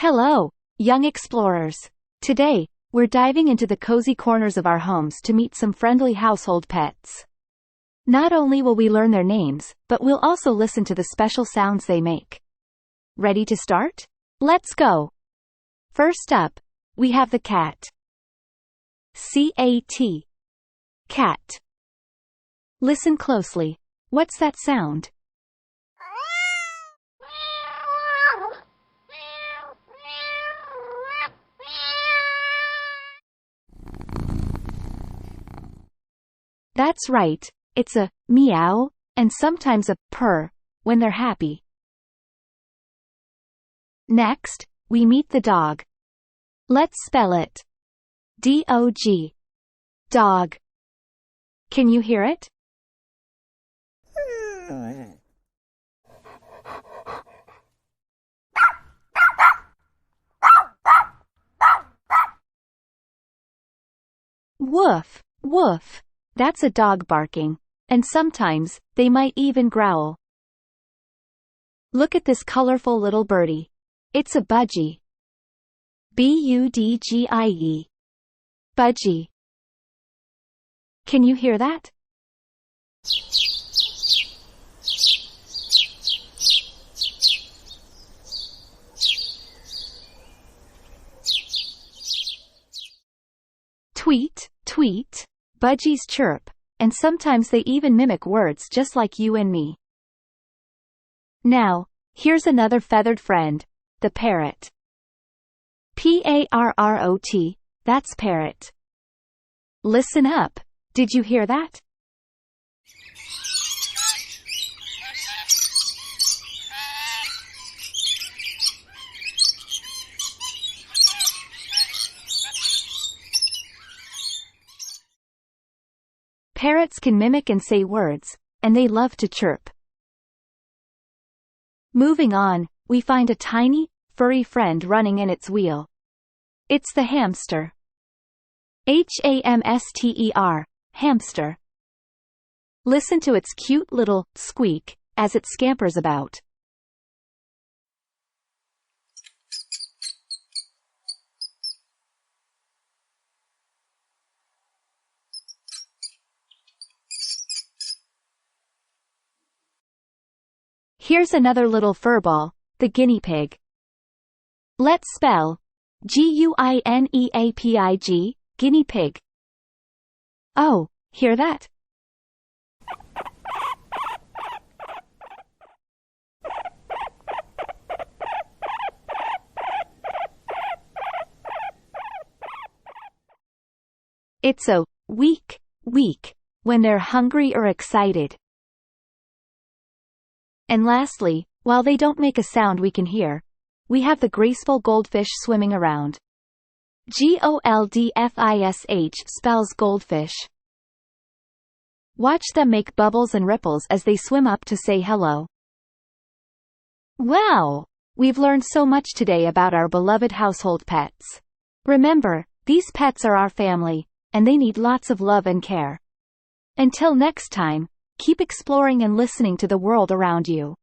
Hello, young explorers. Today, we're diving into the cozy corners of our homes to meet some friendly household pets. Not only will we learn their names, but we'll also listen to the special sounds they make. Ready to start? Let's go! First up, we have the cat. C-A-T. Cat. Listen closely. What's that sound? That's right, it's a meow, and sometimes a purr, when they're happy. Next, we meet the dog. Let's spell it. D-O-G. Dog. Can you hear it? Woof, woof. That's a dog barking, and sometimes, they might even growl. Look at this colorful little birdie. It's a budgie. B-U-D-G-I-E. Budgie. Can you hear that? Tweet, tweet. Budgies chirp, and sometimes they even mimic words just like you and me. Now, here's another feathered friend, the parrot. P-A-R-R-O-T, that's parrot. Listen up, did you hear that? Parrots can mimic and say words, and they love to chirp. Moving on, we find a tiny, furry friend running in its wheel. It's the hamster. H-A-M-S-T-E-R, hamster. Listen to its cute little squeak as it scampers about. Here's another little furball, the guinea pig. Let's spell G-U-I-N-E-A-P-I-G, guinea pig. Oh, hear that? It's a week when they're hungry or excited. And lastly, while they don't make a sound we can hear, we have the graceful goldfish swimming around. G-O-L-D-F-I-S-H spells goldfish. Watch them make bubbles and ripples as they swim up to say hello. Wow! We've learned so much today about our beloved household pets. Remember, these pets are our family, and they need lots of love and care. Until next time, keep exploring and listening to the world around you.